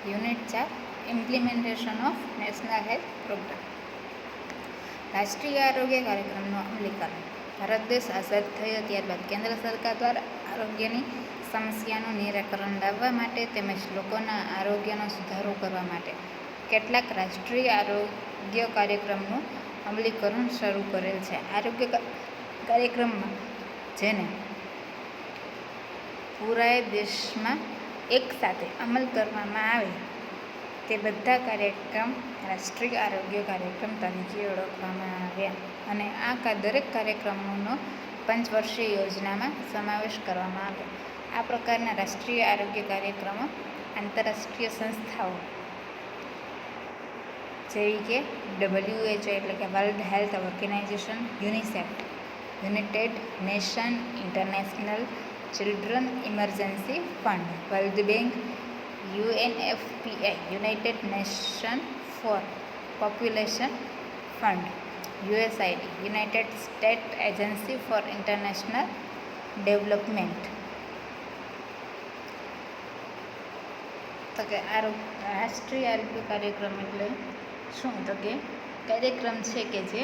Unit 4 implementation of national health program. રાષ્ટ્રીય આરોગ્ય કાર્યક્રમનું અમલીકરણ. ભારત દેશ આઝાદ થયો ત્યારબાદ કેન્દ્ર સરકાર દ્વારા આરોગ્યની સમસ્યાનું નિરાકરણ લાવવા માટે તેમજ લોકોના આરોગ્યનો સુધારો કરવા માટે કેટલાક રાષ્ટ્રીય આરોગ્ય કાર્યક્રમનું અમલીકરણ શરૂ કરેલ છે. આરોગ્ય કાર્યક્રમમાં જેને પૂરા દેશમાં એકસાથે અમલ કરવામાં આવે તે બધા કાર્યક્રમ રાષ્ટ્રીય આરોગ્ય કાર્યક્રમ તરીકે ઓળખવામાં આવ્યા અને આ દરેક કાર્યક્રમોનો પંચવર્ષીય યોજનામાં સમાવેશ કરવામાં આવ્યો. આ પ્રકારના રાષ્ટ્રીય આરોગ્ય કાર્યક્રમો આંતરરાષ્ટ્રીય સંસ્થાઓ જેવી કે WHO એટલે કે World health Organization, UNICEF, United nation international children emergency fund, world bank, UNFPA United nation for population Fund, USAID United state agency for international Development. તો કે રાષ્ટ્રીય આરોગ્ય કાર્યક્રમ એટલે શું? તો કે કાર્યક્રમ છે કે જે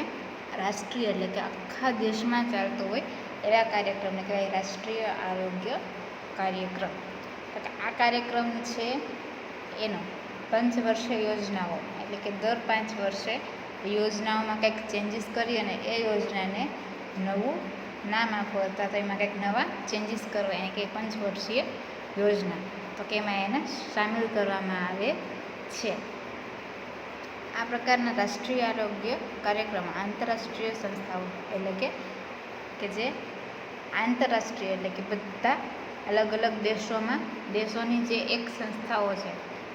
રાષ્ટ્રીય એટલે કે આખા દેશમાં ચાલતો હોય એવા કાર્યક્રમને કહેવાય રાષ્ટ્રીય આરોગ્ય કાર્યક્રમ. તો કે આ કાર્યક્રમ છે એનો પંચવર્ષીય યોજનાઓ એટલે કે દર 5 વર્ષે યોજનાઓમાં કંઈક ચેન્જીસ કરી અને એ યોજનાને નવું નામ આપવું અથવા તો એમાં કંઈક નવા ચેન્જીસ કરવા એને કંઈક પંચવર્ષીય યોજના. તો કે એમાં એને સામેલ કરવામાં આવે છે. આ પ્રકારના રાષ્ટ્રીય આરોગ્ય કાર્યક્રમો આંતરરાષ્ટ્રીય સંસ્થાઓ એટલે કે જે આંતરરાષ્ટ્રીય એટલે કે બધા અલગ અલગ દેશોની જે એક સંસ્થાઓ છે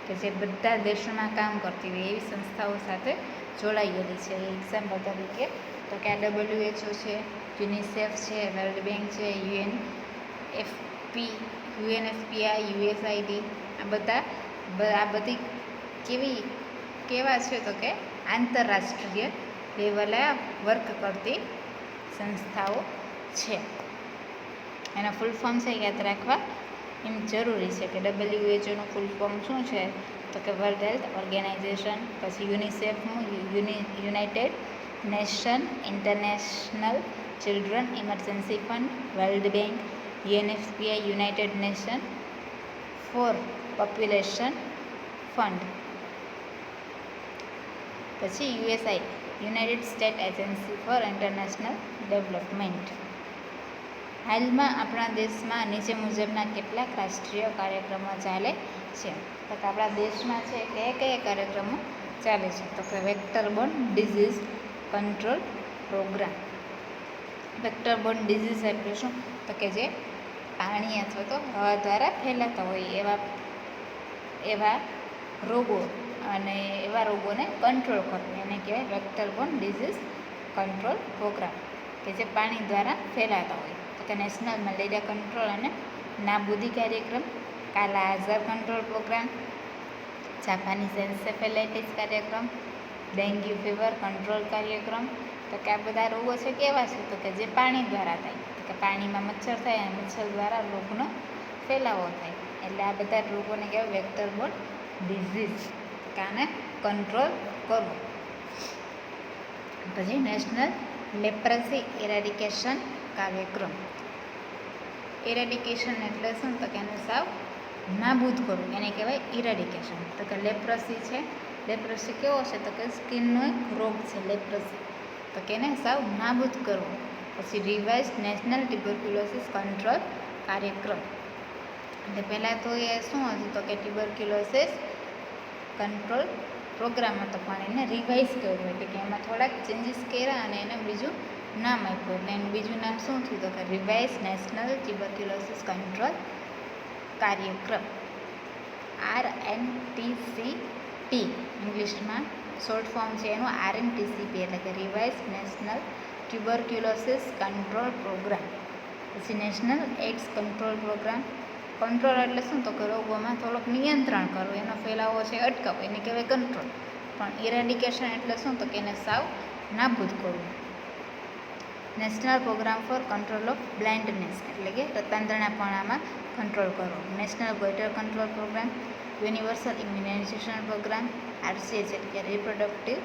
કે જે બધા દેશોમાં કામ કરતી હોય એવી સંસ્થાઓ સાથે જોડાયેલી છે. એક્ઝામ્પલ તરીકે તો કે આ WHO છે, યુનિસેફ છે, વર્લ્ડ બેંક છે, UNFPA, USAID આ બધી કેવા છે? તો કે આંતરરાષ્ટ્રીય લેવલે વર્ક કરતી સંસ્થાઓ છે. એના ફૂલ ફોર્મ છે યાદ રાખવા એમ જરૂરી છે કે WHOનું ફૂલ ફોર્મ શું છે? તો કે વર્લ્ડ હેલ્થ ઓર્ગેનાઇઝેશન, પછી યુનિસેફનું united nation international children emergency fund, world bank, UNFPA United nation for population fund, પછી USAID United state agency for international development. હાલમાં આપણા દેશમાં નીચે મુજબના કેટલાક રાષ્ટ્રીય કાર્યક્રમો ચાલે છે. તો કે આપણા દેશમાં છે કયા કાર્યક્રમો ચાલે છે? તો કે vector borne disease control program. Vector borne disease એટલે શું? તો કે જે પાણી અથવા તો હવા દ્વારા ફેલાતા હોય એવા રોગો અને એવા રોગોને કંટ્રોલ કરવો એને કહેવાય vector borne disease control program કે જે પાણી દ્વારા ફેલાતા હોય. તો કે નેશનલ મલેરિયા કંટ્રોલ અને નાબૂદી કાર્યક્રમ, કાલા આઝાર કંટ્રોલ પ્રોગ્રામ, જાપાનીઝ એન્સેફેલાઇટિસ કાર્યક્રમ, ડેન્ગ્યુ ફીવર કંટ્રોલ કાર્યક્રમ. તો કે આ બધા રોગો છે કેવા છે? તો કે જે પાણી દ્વારા થાય. તો કે પાણીમાં મચ્છર થાય અને મચ્છર દ્વારા રોગનો ફેલાવો થાય એટલે આ બધા રોગોને કહેવાય વેક્ટર બોર્ન ડિઝીઝ. આને કંટ્રોલ કરવું. પછી નેશનલ લેપ્રસી ઇરેડિકેશન કાર્યક્રમ. ઇરેડિકેશન એટલે શું? તો કે એને સાવ નાબૂદ કરવું એને કહેવાય ઇરેડિકેશન. તો કે લેપ્રસી છે, લેપ્રસી કેવો છે? તો કે સ્કિનનો એક રોગ છે લેપ્રસી. તો કે એને સાવ નાબૂદ કરવું. પછી રિવાઇઝ નેશનલ ટ્યુબરક્યુલોસિસ કંટ્રોલ કાર્યક્રમ. એટલે પહેલાં તો એ શું હતું? તો કે ટ્યુબરક્યુલોસિસ કંટ્રોલ પ્રોગ્રામ હતો પણ એને રિવાઇઝ કર્યું એટલે કે એમાં થોડાક ચેન્જીસ કર્યા અને એને બીજું નામ આપ્યું. એટલે એનું બીજું નામ શું થયું? તો કે રિવાઇઝ નેશનલ ટ્યુબરક્યુલોસિસ કંટ્રોલ કાર્યક્રમ. RNTCP ઇંગ્લિશમાં શોર્ટ ફોર્મ છે એનું RNTCP એટલે કે revise national tuberculosis control program. પછી national AIDS control program. Control એટલે શું? તો કે રોગોમાં થોડોક નિયંત્રણ કરવું, એનો ફેલાવો છે અટકાવવો એને કહેવાય કંટ્રોલ. પણ ઇરેડિકેશન એટલે શું? તો કે એને સાવ નાબૂદ કરવું. National programme for control of blindness એટલે કે રતાંધણાપણામાં કંટ્રોલ કરવો. National goitre control programme, universal immunisation programme, RCH એટલે કે reproductive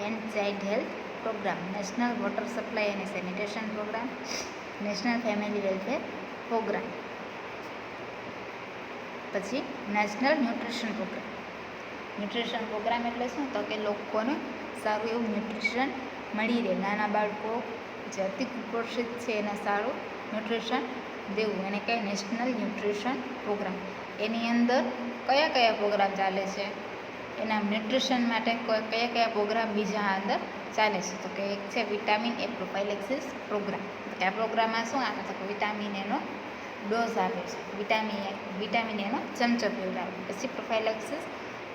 and child health programme, national water supply અને sanitation programme, national family welfare programme. પછી national nutrition programme. Nutrition programme એટલે શું? તો કે લોકોને સારું એવું ન્યુટ્રિશન મળી રહે. નાના બાળકો જે અતિ કુપોષિત છે એને સારું ન્યુટ્રિશન દેવું, એને કહે નેશનલ ન્યુટ્રિશન પ્રોગ્રામ. એની અંદર કયા કયા પ્રોગ્રામ ચાલે છે? એના ન્યુટ્રિશન માટે કયા કયા પ્રોગ્રામ બીજા અંદર ચાલે છે? તો કે એક છે વિટામિન એ પ્રોફાઇલેક્સિસ પ્રોગ્રામ. આ પ્રોગ્રામમાં શું આવે? તો કે વિટામિન એનો ડોઝ આપે છે. વિટામિન એનો ચમચો પીવડાવે. પછી પ્રોફાઇલેક્સિસ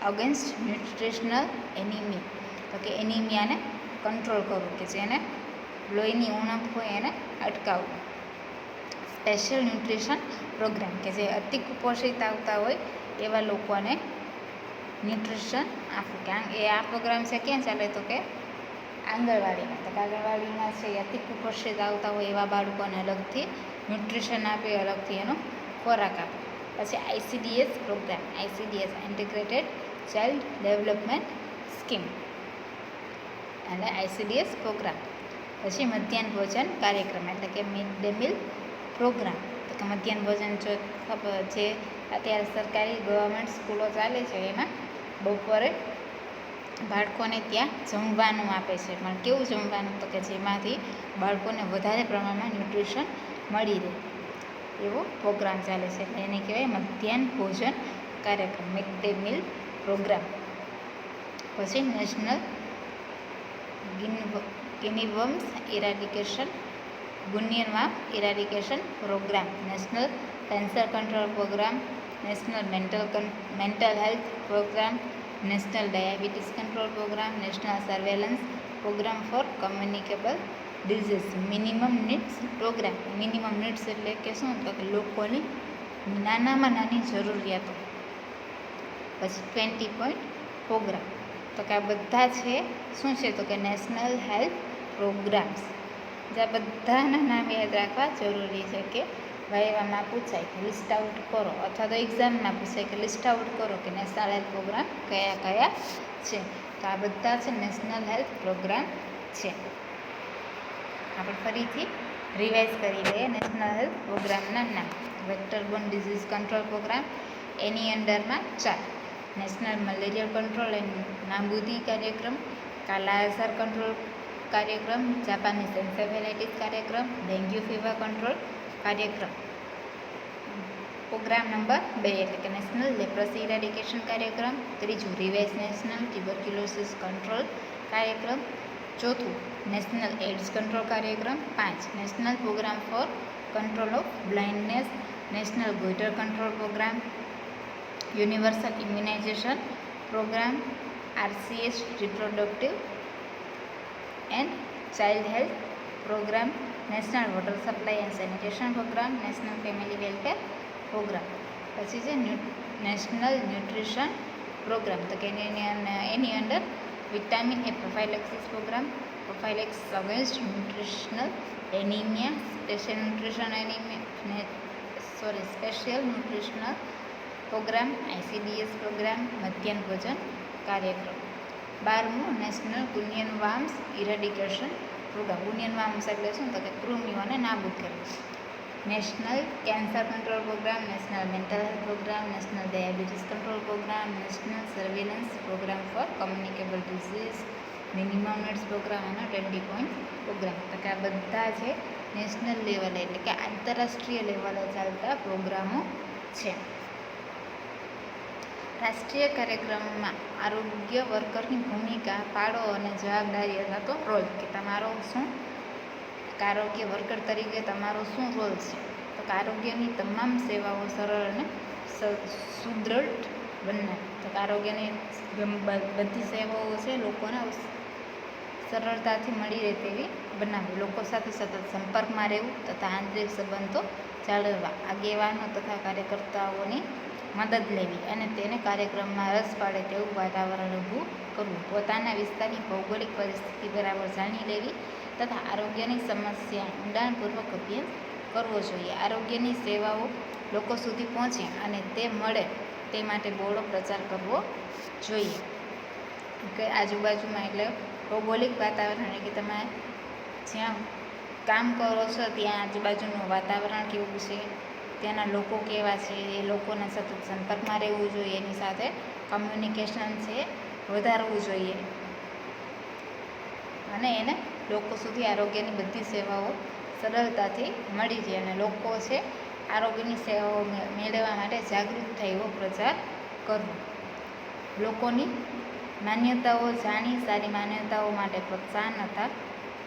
અગેન્સ્ટ ન્યુટ્રિશનલ એનિમી, તો કે એનિમિયાને કંટ્રોલ કરવું, કે જેને લોહીની ઉણપ હોય એને અટકાવવું. સ્પેશિયલ ન્યુટ્રિશન પ્રોગ્રામ, કે જે અતિ કુપોષિત આવતા હોય એવા લોકોને ન્યુટ્રિશન આપવું. કારણ એ આ પ્રોગ્રામ છે ક્યાં ચાલે? તો કે આંગણવાડીમાં. તો આંગણવાડીમાં છે એ અતિ કુપોષિત આવતા હોય એવા બાળકોને અલગથી ન્યુટ્રિશન આપે, અલગથી એનો ખોરાક આપે. પછી ICDS program, ICDS integrated child development scheme એટલે ICDS પ્રોગ્રામ. પછી મધ્યાહન ભોજન કાર્યક્રમ એટલે કે મિડ ડે મીલ પ્રોગ્રામ. તો કે મધ્યાહન ભોજન જે અત્યારે સરકારી ગવર્મેન્ટ સ્કૂલો ચાલે છે એમાં બપોરે બાળકોને ત્યાં જમવાનું આપે છે. પણ કેવું જમવાનું? તો કે જેમાંથી બાળકોને વધારે પ્રમાણમાં ન્યુટ્રિશન મળી રહે એવો પ્રોગ્રામ ચાલે છે. એટલે એને કહેવાય મધ્યાહન ભોજન કાર્યક્રમ, મિડ ડે મીલ પ્રોગ્રામ. પછી national guinea worms eradication guinea worm eradication programme, national cancer control programme, national mental health programme, national diabetes control programme, national surveillance programme for communicable disease, minimum needs programme. Minimum needs એટલે કે શું? તો કે લોકોની નાનામાં નાની જરૂરિયાતો. પછી 20 પોઈન્ટ પ્રોગ્રામ. તો કે આ બધા છે શું છે? તો કે નેશનલ હેલ્થ પ્રોગ્રામ્સ. જે આ બધાના નામ યાદ રાખવા જરૂરી છે કે વાયવામાં પૂછાય કે લિસ્ટ આઉટ કરો, અથવા તો એક્ઝામમાં પૂછાય કે લિસ્ટ આઉટ કરો કે નેશનલ હેલ્થ પ્રોગ્રામ કયા કયા છે. તો આ બધા છે નેશનલ હેલ્થ પ્રોગ્રામ છે. આપણે ફરીથી રિવાઇઝ કરી લઈએ નેશનલ હેલ્થ પ્રોગ્રામના નામ. Vector borne disease control programme, એની અંડરમાં 4: નેશનલ મલેરિયા કંટ્રોલ એન્ડ નાબૂદી કાર્યક્રમ, કાલા અસર કંટ્રોલ કાર્યક્રમ, જાપાનીઝ એન્સેફેલાઇટિસ કાર્યક્રમ, ડેન્ગ્યુ ફીવર કંટ્રોલ કાર્યક્રમ. પ્રોગ્રામ નંબર 2 એટલે કે નેશનલ લેપ્રસી ઇરાડિકેશન કાર્યક્રમ. ત્રીજું રિવાઇઝ નેશનલ ટ્યુબરક્યુલોસિસ કંટ્રોલ કાર્યક્રમ. ચોથું નેશનલ એડ્સ કંટ્રોલ કાર્યક્રમ. 5 national programme for control of blindness, national goitre control programme, universal immunisation programme, RCH reproductive and child health programme, national water supply and sanitation programme, national family welfare programme. પછી છે national nutrition programme. તો કે એની અંદર vitamin A prophylaxis programme, prophylaxis against nutritional anaemia, special nutritional programme, ICDS programme, મધ્યાહન ભોજન કાર્યક્રમ. 12મું national ગુનિયનવાર્મ્સ ઇરાડિકેશન programme. ગુનિયનવાર્મ્સ એટલે શું? તો કે કૃમિઓને નાબૂદ કરવી. National cancer control programme, national mental health programme, national diabetes control programme, national surveillance programme for communicable disease, minimum needs program અને 20 પોઈન્ટ પ્રોગ્રામ. તો કે આ બધા છે નેશનલ લેવલે એટલે કે આંતરરાષ્ટ્રીય લેવલે ચાલતા પ્રોગ્રામો છે. રાષ્ટ્રીય કાર્યક્રમમાં આરોગ્ય વર્કરની ભૂમિકા, ફાળો અને જવાબદારી અથવા તો રોલ, કે તમારો શું આરોગ્ય વર્કર તરીકે તમારો શું રોલ છે? તો આરોગ્યની તમામ સેવાઓ સરળ અને સુદૃઢ બનાવે. તો આરોગ્યની બધી સેવાઓ છે લોકોને સરળતાથી મળી રહે તેવી બનાવવી. લોકો સાથે સતત સંપર્કમાં રહેવું તથા આંતરિક સંબંધો જાળવવા. આગેવાનો તથા કાર્યકર્તાઓની મદદ લેવી અને તેને કાર્યક્રમમાં રસ પાડે તેવું વાતાવરણ ઊભું કરવું. પોતાના વિસ્તારની ભૌગોલિક પરિસ્થિતિ બરાબર જાણી લેવી તથા આરોગ્યની સમસ્યા ઊંડાણપૂર્વક અભ્યાસ કરવો જોઈએ. આરોગ્યની સેવાઓ લોકો સુધી પહોંચે અને તે મળે તે માટે બહોળો પ્રચાર કરવો જોઈએ. કે આજુબાજુમાં એટલે ભૌગોલિક વાતાવરણ એટલે કે તમે જ્યાં કામ કરો છો ત્યાં આજુબાજુનું વાતાવરણ કેવું છે, ત્યાંના લોકો કેવા છે, એ લોકોના સતત સંપર્કમાં રહેવું જોઈએ, એની સાથે કમ્યુનિકેશન છે વધારવું જોઈએ અને એને લોકો સુધી આરોગ્યની બધી સેવાઓ સરળતાથી મળી જાય અને લોકો છે આરોગ્યની સેવાઓ મેળવવા માટે જાગૃત થાય એવો પ્રચાર કરવો. લોકોની માન્યતાઓ જાણી સારી માન્યતાઓ માટે પ્રોત્સાહન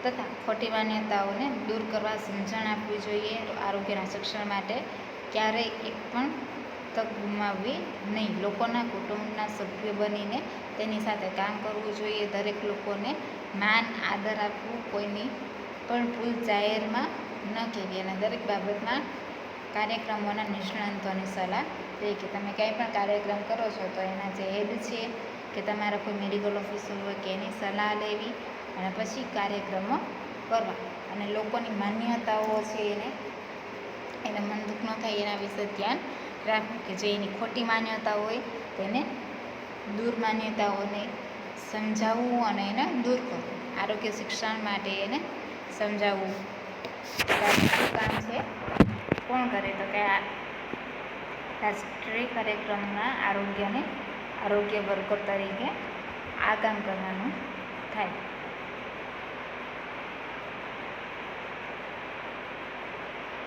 તથા ખોટી માન્યતાઓને દૂર કરવા સમજણ આપવી જોઈએ. આરોગ્યના શિક્ષણ માટે ક્યારેય એક પણ તક ગુમાવવી નહીં. લોકોના કુટુંબના સભ્ય બનીને તેની સાથે કામ કરવું જોઈએ. દરેક લોકોને માન આદર આપવું, કોઈની પણ ભૂલ જાહેરમાં ન કહેવી અને દરેક બાબતમાં કાર્યક્રમોના નિષ્ણાતોની સલાહ લે કે તમે કંઈ પણ કાર્યક્રમ કરો છો તો એના જે હેડ છે કે તમારા કોઈ મેડિકલ ઓફિસર હોય કે એની સલાહ લેવી અને પછી કાર્યક્રમો કરવા અને લોકોની માન્યતાઓ છે એને મન દુઃખ ન થાય એના વિશે ધ્યાન રાખવું કે જે એની ખોટી માન્યતા હોય તેને દૂર માન્યતાઓને સમજાવવું અને એને દૂર કરવું. આરોગ્ય શિક્ષણ માટે એને સમજાવવું. કામ છે કોણ કરે તો કે આ રાષ્ટ્રીય કાર્યક્રમના આરોગ્ય વર્કર તરીકે આ કામ કરવાનું થાય.